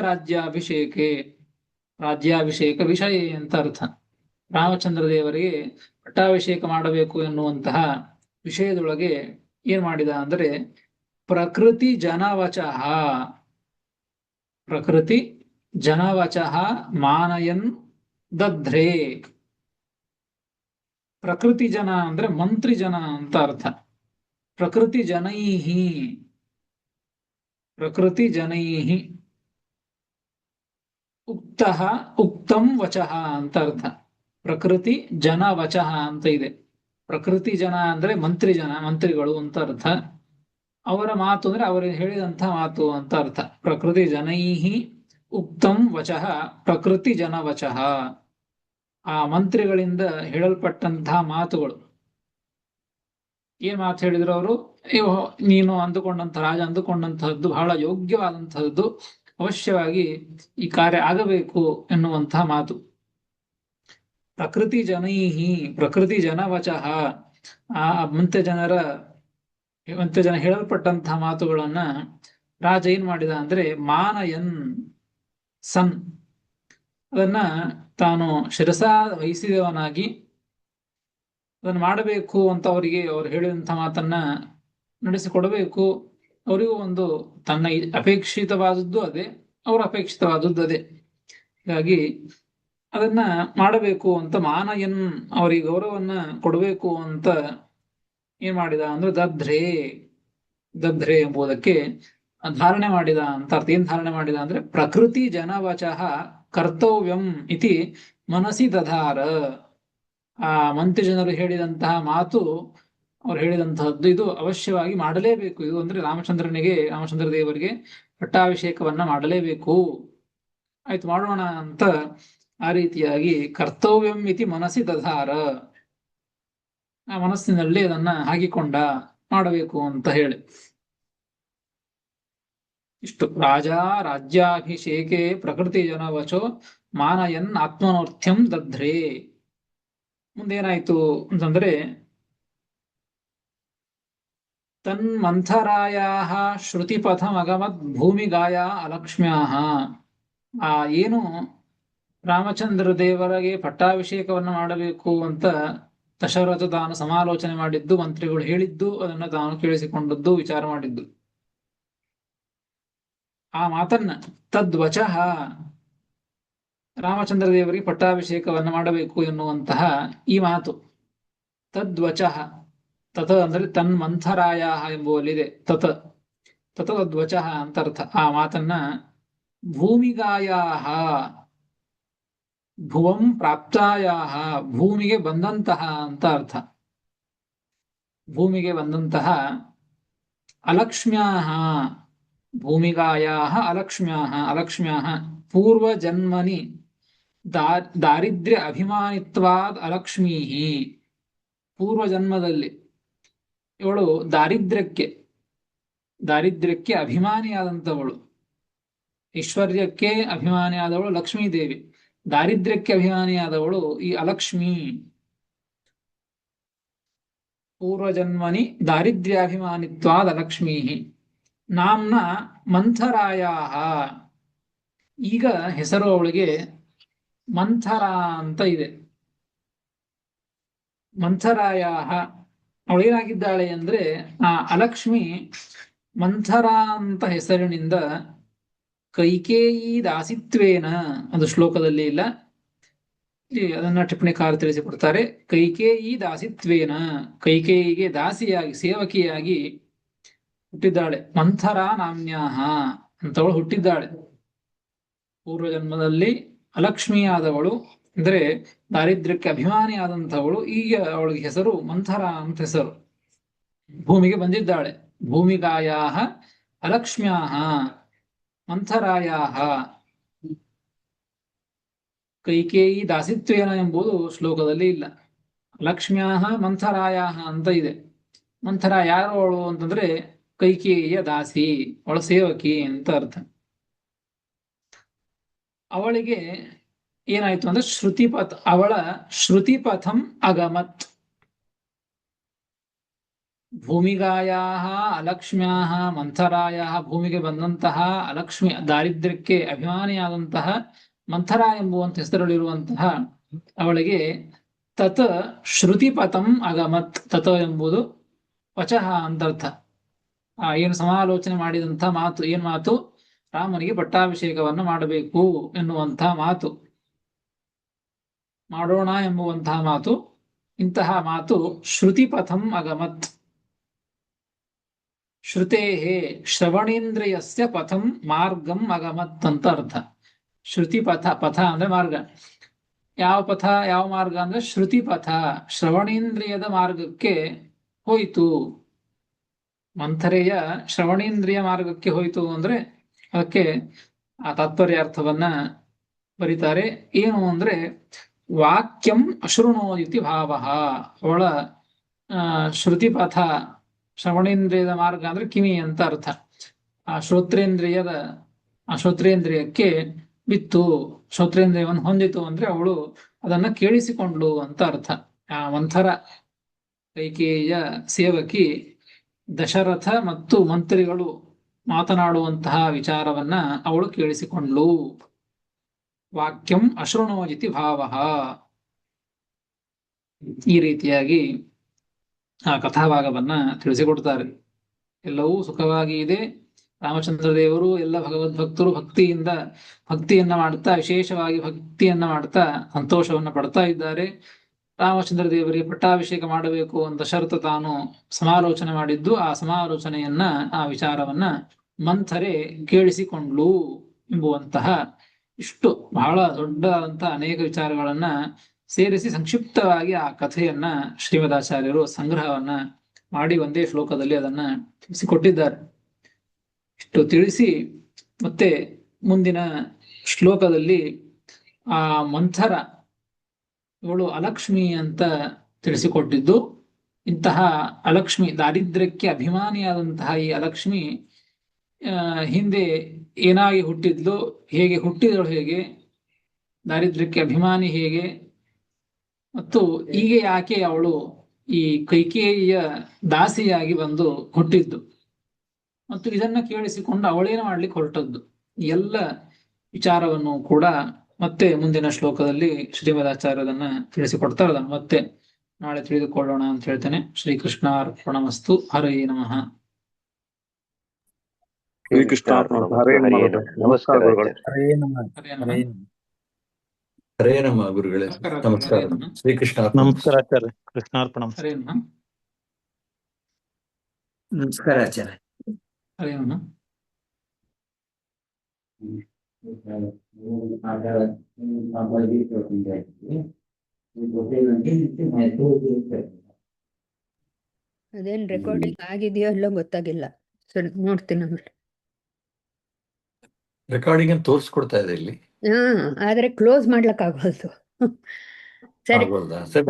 [SPEAKER 1] ರಾಜ್ಯಾಭಿಷೇಕ ವಿಷಯ ಅಂತ ಅರ್ಥ. ರಾಮಚಂದ್ರ ದೇವರಿಗೆ ಪಟ್ಟಾಭಿಷೇಕ ಮಾಡಬೇಕು ಎನ್ನುವಂತಹ ವಿಷಯದೊಳಗೆ ಏನ್ ಮಾಡಿದ ಅಂದ್ರೆ ಪ್ರಕೃತಿ ಜನವಚಃ ಮಾನಯನ್ ದಧ್ರೇ. ಪ್ರಕೃತಿ ಜನ ಅಂದ್ರೆ ಮಂತ್ರಿ ಜನ ಅಂತ ಅರ್ಥ. ಪ್ರಕೃತಿ ಜನೈಹಿ ಉಕ್ತಂ ವಚಃ ಅಂತ ಅರ್ಥ. ಪ್ರಕೃತಿ ಜನ ವಚಃ ಅಂತ ಇದೆ. ಪ್ರಕೃತಿ ಜನ ಅಂದ್ರೆ ಮಂತ್ರಿಗಳು ಅಂತ ಅರ್ಥ. ಅವರ ಮಾತು ಅಂದ್ರೆ ಅವರು ಹೇಳಿದಂತಹ ಮಾತು ಅಂತ ಅರ್ಥ. ಪ್ರಕೃತಿ ಜನೈಹಿ ಉಕ್ತಂ ವಚಃ ಪ್ರಕೃತಿ ಜನ ವಚಃ. ಆ ಮಂತ್ರಿಗಳಿಂದ ಹೇಳಲ್ಪಟ್ಟಂತಹ ಮಾತುಗಳು. ಏನ್ ಮಾತು ಹೇಳಿದ್ರು ಅವರು? ನೀನು ರಾಜ ಅಂದುಕೊಂಡಂತಹದ್ದು ಬಹಳ ಯೋಗ್ಯವಾದಂತಹದ್ದು, ಅವಶ್ಯವಾಗಿ ಈ ಕಾರ್ಯ ಆಗಬೇಕು ಎನ್ನುವಂತಹ ಮಾತು. ಪ್ರಕೃತಿ ಜನೈಹಿ ಪ್ರಕೃತಿ ಜನವಚಃ ಆ ಮಂತ್ಯ ಜನ ಹೇಳಲ್ಪಟ್ಟಂತಹ ಮಾತುಗಳನ್ನ ರಾಜ ಏನ್ ಮಾಡಿದ ಅಂದ್ರೆ ಮಾನಯನ್ ಸನ್ ಅದನ್ನ ತಾನು ಶಿರಸಾ ವಹಿಸಿದವನಾಗಿ ಅದನ್ನು ಮಾಡಬೇಕು ಅಂತ ಅವ್ರು ಹೇಳಿದಂಥ ಮಾತನ್ನ ನಡೆಸಿಕೊಡಬೇಕು. ಅವರಿಗೂ ಒಂದು ತನ್ನ ಅಪೇಕ್ಷಿತವಾದದ್ದು ಅದೇ, ಅವರ ಅಪೇಕ್ಷಿತವಾದದ್ದು ಅದೇ. ಹೀಗಾಗಿ ಅದನ್ನ ಮಾಡಬೇಕು ಅಂತ ಮಾನಯನ್ ಅವರಿಗೆ ಗೌರವನ್ನ ಕೊಡಬೇಕು ಅಂತ ಏನ್ ಮಾಡಿದ ಅಂದ್ರೆ ದಧ್ರೆ ಎಂಬುದಕ್ಕೆ ಧಾರಣೆ ಮಾಡಿದ ಅಂತ ಅರ್ಥ. ಏನ್ ಧಾರಣೆ ಮಾಡಿದ ಅಂದ್ರೆ ಪ್ರಕೃತಿ ಜನವಚಃ ಕರ್ತವ್ಯಂ ಇತಿ ಮನಸಿ ದಧಾರ. ಆ ಮಂತ್ರಿ ಜನರು ಹೇಳಿದಂತಹ ಮಾತು, ಅವ್ರು ಹೇಳಿದಂತಹದ್ದು ಇದು ಅವಶ್ಯವಾಗಿ ಮಾಡಲೇಬೇಕು. ಇದು ಅಂದ್ರೆ ರಾಮಚಂದ್ರ ದೇವರಿಗೆ ಪಟ್ಟಾಭಿಷೇಕವನ್ನ ಮಾಡಲೇಬೇಕು. ಆಯ್ತು ಮಾಡೋಣ ಅಂತ ಆ ರೀತಿಯಾಗಿ ಕರ್ತವ್ಯಂ ಇತಿ ಮನಸ್ಸಿ ದಧಾರ, ಆ ಮನಸ್ಸಿನಲ್ಲಿ ಅದನ್ನ ಹಾಕಿಕೊಂಡ, ಮಾಡಬೇಕು ಅಂತ ಹೇಳಿ. ಇಷ್ಟು ರಾಜ ರಾಜ್ಯಾಭಿಷೇಕೆ ಪ್ರಕೃತಿ ಜನವಚೋ ಮಾನಯನ್ ಆತ್ಮನೋರ್ಥ್ಯಂ ದಧ್ರೆ. ಮುಂದೇನಾಯ್ತು ಅಂತಂದ್ರೆ ತನ್ಮಂಥರಾಯಾಹ ಶ್ರುತಿಪಥಮಗಮದ್ ಭೂಮಿಗಾಯ ಅಲಕ್ಷ್ಮ್ಯಾಹ. ಆ ಏನು ರಾಮಚಂದ್ರ ದೇವರಿಗೆ ಪಟ್ಟಾಭಿಷೇಕವನ್ನು ಮಾಡಬೇಕು ಅಂತ ದಶರಥ ತಾನು ಸಮಾಲೋಚನೆ ಮಾಡಿದ್ದು, ಮಂತ್ರಿಗಳು ಹೇಳಿದ್ದು, ಅದನ್ನು ತಾನು ಕೇಳಿಸಿಕೊಂಡದ್ದು, ವಿಚಾರ ಮಾಡಿದ್ದು. ಆ ಮಾತನ್ನ ತದ್ವಚಃ, ರಾಮಚಂದ್ರ ದೇವರಿಗೆ ಪಟ್ಟಾಭಿಷೇಕವನ್ನು ಮಾಡಬೇಕು ಎನ್ನುವಂತಹ ಈ ಮಾತು ತದ್ವಚಃ, ತತ ಅಂದ್ರೆ ತನ್ಮಂಥರಾಯ ಎಂಬುವಲ್ಲಿದೆ ತದ್ವಚಃ ಅಂತ ಅರ್ಥ. ಆ ಮಾತನ್ನ ಭೂಮಿಗಾಯಾಹ, ಭುವಂ ಪ್ರಾಪ್ತಾಯಾಹ, ಭೂಮಿಗೆ ಬಂದಂತಹ ಅಂತ ಅರ್ಥ. ಭೂಮಿಗೆ ಬಂದಂತಹ ಅಲಕ್ಷ್ಮ್ಯಾಹ, ಭೂಮಿಗಾಯಾಹ ಅಲಕ್ಷ್ಮ್ಯಾಹ ಪೂರ್ವಜನ್ಮನಿ ದಾರಿದ್ರ್ಯ ಅಭಿಮಾನಿತ್ವಾದ್ ಅಲಕ್ಷ್ಮೀಹಿ. ಪೂರ್ವಜನ್ಮದಲ್ಲಿ ಇವಳು ದಾರಿದ್ರ್ಯಕ್ಕೆ ಅಭಿಮಾನಿಯಾದಂಥವಳು, ಐಶ್ವರ್ಯಕ್ಕೆ ಅಭಿಮಾನಿಯಾದವಳು ಲಕ್ಷ್ಮೀದೇವಿ, ದಾರಿದ್ರ್ಯಕ್ಕೆ ಅಭಿಮಾನಿಯಾದವಳು ಈ ಅಲಕ್ಷ್ಮಿ. ಪೂರ್ವಜನ್ಮನಿ ದಾರಿದ್ರ್ಯಾಭಿಮಾನಿತ್ವಾದ ಅಲಕ್ಷ್ಮೀ ನಾಮ್ನ ಮಂಥರಾಯಾಹ. ಈಗ ಹೆಸರು ಅವಳಿಗೆ ಮಂಥರ ಅಂತ ಇದೆ. ಮಂಥರಾಯಾಹ, ಅವಳೇನಾಗಿದ್ದಾಳೆ ಅಂದ್ರೆ ಆ ಅಲಕ್ಷ್ಮಿ ಮಂಥರ ಅಂತ ಹೆಸರಿನಿಂದ ಕೈಕೇಯಿ ದಾಸಿತ್ವೇನ, ಅದು ಶ್ಲೋಕದಲ್ಲಿ ಇಲ್ಲ, ಅದನ್ನ ಟಿಪ್ಪಣಿಕಾರ ತಿಳಿಸಿಕೊಡ್ತಾರೆ. ಕೈಕೇಯಿ ದಾಸಿತ್ವೇನ, ಕೈಕೇಯಿಗೆ ದಾಸಿಯಾಗಿ ಸೇವಕಿಯಾಗಿ ಹುಟ್ಟಿದ್ದಾಳೆ. ಮಂಥರ ನಾಮ್ಯಾಹ ಅಂತವಳು ಹುಟ್ಟಿದ್ದಾಳೆ. ಪೂರ್ವಜನ್ಮದಲ್ಲಿ ಅಲಕ್ಷ್ಮಿಯಾದವಳು ಅಂದ್ರೆ ದಾರಿದ್ರ್ಯಕ್ಕೆ ಅಭಿಮಾನಿಯಾದಂಥವಳು. ಈಗ ಅವಳಿಗೆ ಹೆಸರು ಮಂಥರ ಅಂತ ಹೆಸರು. ಭೂಮಿಗೆ ಬಂದಿದ್ದಾಳೆ. ಭೂಮಿಗಾಯಾಹ ಅಲಕ್ಷ್ಮ್ಯಾಹ ಮಂಥರಾಯಾಹ. ಕೈಕೇಯಿ ದಾಸಿತ್ವೇನ ಎಂಬುದು ಶ್ಲೋಕದಲ್ಲಿ ಇಲ್ಲ. ಲಕ್ಷ್ಮ್ಯಾಹ ಮಂಥರಾಯಾಹ ಅಂತ ಇದೆ. ಮಂಥರ ಯಾರು ಅವಳು ಅಂತಂದ್ರೆ ಕೈಕೇಯಿಯ ದಾಸಿ, ಅವಳ ಸೇವಕಿ ಅಂತ ಅರ್ಥ. ಅವಳಿಗೆ ಏನಾಯ್ತು ಅಂದ್ರೆ ಅವಳ ಶ್ರುತಿಪಥಂ ಅಗಮತ್. ಭೂಮಿಗಾಯಾಹ ಅಲಕ್ಷ್ಮ್ಯಾಹ ಮಂಥರಾಯಾಹ, ಭೂಮಿಗೆ ಬಂದಂತಹ ಅಲಕ್ಷ್ಮಿ, ದಾರಿದ್ರ್ಯಕ್ಕೆ ಅಭಿಮಾನಿಯಾದಂತಹ ಮಂಥರ ಎಂಬುವಂತ ಹೆಸರಲ್ಲಿರುವಂತಹ ಅವಳಿಗೆ ತತ್ ಶ್ರುತಿಪಥಂ ಅಗಮತ್. ತತ ಎಂಬುದು ವಚಃ ಅಂತರ್ಥ. ಏನು ಸಮಾಲೋಚನೆ ಮಾಡಿದಂತಹ ಮಾತು, ಏನ್ ಮಾತು? ರಾಮನಿಗೆ ಪಟ್ಟಾಭಿಷೇಕವನ್ನು ಮಾಡಬೇಕು ಎನ್ನುವಂತಹ ಮಾತು, ಮಾಡೋಣ ಎಂಬುವಂತಹ ಮಾತು. ಇಂತಹ ಮಾತು ಶ್ರುತಿಪಥಂ ಅಗಮತ್. ಶ್ರುತೇಹೇ ಶ್ರವಣೇಂದ್ರಿಯಸ್ಯ ಪಥಂ ಮಾರ್ಗಂ ಅಗಮತ್ ಅಂತ ಅರ್ಥ. ಶ್ರುತಿಪಥ, ಪಥ ಅಂದ್ರೆ ಮಾರ್ಗ. ಯಾವ ಪಥ, ಯಾವ ಮಾರ್ಗ ಅಂದ್ರೆ ಶ್ರುತಿಪಥ, ಶ್ರವಣೇಂದ್ರಿಯದ ಮಾರ್ಗಕ್ಕೆ ಹೋಯಿತು. ಮಂಥರೆಯ ಶ್ರವಣೇಂದ್ರಿಯ ಮಾರ್ಗಕ್ಕೆ ಹೋಯಿತು ಅಂದ್ರೆ ಅದಕ್ಕೆ ಆ ತಾತ್ಪರ್ಯಾರ್ಥವನ್ನ ಬರೀತಾರೆ. ಏನು ಅಂದ್ರೆ ವಾಕ್ಯಂ ಅಶೃಣೋದಿತಿ ಭಾವ. ಅವಳ ಶ್ರುತಿಪಥ, ಶ್ರವಣೇಂದ್ರಿಯದ ಮಾರ್ಗ ಅಂದ್ರೆ ಕಿವಿ ಅಂತ ಅರ್ಥ. ಆ ಶ್ರೋತ್ರೇಂದ್ರಿಯಕ್ಕೆ ಬಿತ್ತು, ಶ್ರೋತ್ರೇಂದ್ರಿಯವನ್ನು ಹೊಂದಿತು ಅಂದ್ರೆ ಅವಳು ಅದನ್ನ ಕೇಳಿಸಿಕೊಂಡ್ಲು ಅಂತ ಅರ್ಥ. ಆ ಮಂಥರ ಕೈಕೇಯಿಯ ಸೇವಕಿ ದಶರಥ ಮತ್ತು ಮಂತ್ರಿಗಳು ಮಾತನಾಡುವಂತಹ ವಿಚಾರವನ್ನ ಅವಳು ಕೇಳಿಸಿಕೊಂಡ್ಲು. ವಾಕ್ಯಂ ಅಶೃಣೋಜಿತಿ ಭಾವಃ. ಈ ರೀತಿಯಾಗಿ ಆ ಕಥಾಭಾಗವನ್ನ ತಿಳಿಸಿಕೊಡ್ತಾರೆ. ಎಲ್ಲವೂ ಸುಖವಾಗಿ ಇದೆ. ರಾಮಚಂದ್ರ ದೇವರು ಎಲ್ಲ ಭಗವದ್ಭಕ್ತರು ಭಕ್ತಿಯನ್ನ ಮಾಡ್ತಾ, ವಿಶೇಷವಾಗಿ ಭಕ್ತಿಯನ್ನ ಮಾಡ್ತಾ ಸಂತೋಷವನ್ನ ಪಡ್ತಾ ಇದ್ದಾರೆ. ರಾಮಚಂದ್ರ ದೇವರಿಗೆ ಪಟ್ಟಾಭಿಷೇಕ ಮಾಡಬೇಕು ಅಂತ ಶರತ ತಾನು ಸಮಾಲೋಚನೆ ಮಾಡಿದ್ದು, ಆ ಸಮಾಲೋಚನೆಯನ್ನ, ಆ ವಿಚಾರವನ್ನ ಮಂಥರೆ ಕೇಳಿಸಿಕೊಂಡ್ಲು ಎಂಬುವಂತಹ ಇಷ್ಟು ಬಹಳ ದೊಡ್ಡದಂತಹ ಅನೇಕ ವಿಚಾರಗಳನ್ನ ಸೇರಿಸಿ ಸಂಕ್ಷಿಪ್ತವಾಗಿ ಆ ಕಥೆಯನ್ನ ಶ್ರೀಮದಾಚಾರ್ಯರು ಸಂಗ್ರಹವನ್ನ ಮಾಡಿ ಒಂದೇ ಶ್ಲೋಕದಲ್ಲಿ ಅದನ್ನ ತಿಳಿಸಿಕೊಟ್ಟಿದ್ದಾರೆ. ಇಷ್ಟು ತಿಳಿಸಿ ಮತ್ತೆ ಮುಂದಿನ ಶ್ಲೋಕದಲ್ಲಿ ಆ ಮಂಥರ ಇವಳು ಅಲಕ್ಷ್ಮಿ ಅಂತ ತಿಳಿಸಿಕೊಟ್ಟಿದ್ದು. ಇಂತಹ ಅಲಕ್ಷ್ಮಿ, ದಾರಿದ್ರ್ಯಕ್ಕೆ ಅಭಿಮಾನಿಯಾದಂತಹ ಈ ಅಲಕ್ಷ್ಮಿ ಹಿಂದೆ ಏನಾಗಿ ಹುಟ್ಟಿದ್ಲು, ಹೇಗೆ ಹುಟ್ಟಿದಳು, ಹೇಗೆ ದಾರಿದ್ರ್ಯಕ್ಕೆ ಅಭಿಮಾನಿ ಹೇಗೆ, ಮತ್ತು ಈಗ ಯಾಕೆ ಅವಳು ಈ ಕೈಕೇಯಿಯ ದಾಸಿಯಾಗಿ ಬಂದು ಹುಟ್ಟಿದ್ದು, ಮತ್ತು ಇದನ್ನ ಕೇಳಿಸಿಕೊಂಡು ಅವಳೇನು ಮಾಡ್ಲಿಕ್ಕೆ ಹೊರಟದ್ದು, ಎಲ್ಲ ವಿಚಾರವನ್ನು ಕೂಡ ಮತ್ತೆ ಮುಂದಿನ ಶ್ಲೋಕದಲ್ಲಿ ಶ್ರೀಮದಾಚಾರ್ಯರನ್ನ ತಿಳಿಸಿಕೊಡ್ತಾರೆ. ಅದನ್ನು ಮತ್ತೆ ನಾಳೆ ತಿಳಿದುಕೊಳ್ಳೋಣ ಅಂತ ಹೇಳ್ತೇನೆ. ಶ್ರೀಕೃಷ್ಣಾರ್ಪಣಮಸ್ತು. ಹರೇ ನಮಃ.
[SPEAKER 2] ನಮಸ್ಕಾರ
[SPEAKER 3] ಹರೇ ನಮಃ ಗುರುಗಳೇ. ನಮಸ್ಕಾರ. ಶ್ರೀಕೃಷ್ಣ.
[SPEAKER 2] ನಮಸ್ಕಾರ ಆಚಾರ್ಯ. ಕೃಷ್ಣಾರ್ಪಣ.
[SPEAKER 1] ಹರೇ ನಮಃ.
[SPEAKER 4] ನಮಸ್ಕಾರ ಆಚಾರ್ಯ.
[SPEAKER 1] ಹರೇ ನಮಃ.
[SPEAKER 5] ಅದೇನ್ ರೆಕಾರ್ಡಿಂಗ್ ಆಗಿದೆಯೋ ಅಲ್ಲೋ ಗೊತ್ತಾಗಿಲ್ಲ. ಸರಿ, ನೋಡ್ತೀನಿ ಆಮೇಲೆ.
[SPEAKER 3] ರೆಕಾರ್ಡಿಂಗ್ ಅಂತ ತೋರಿಸ್ಕೊಡ್ತಾ ಇದೆ ಇಲ್ಲಿ.
[SPEAKER 5] ಆದ್ರೆ ಕ್ಲೋಸ್ ಮಾಡ್ಲಕ್ ಆಗೋಲ್ದು. ಸರಿ.
[SPEAKER 3] ಆಗೋಲ್ದಾ? ಸರಿ.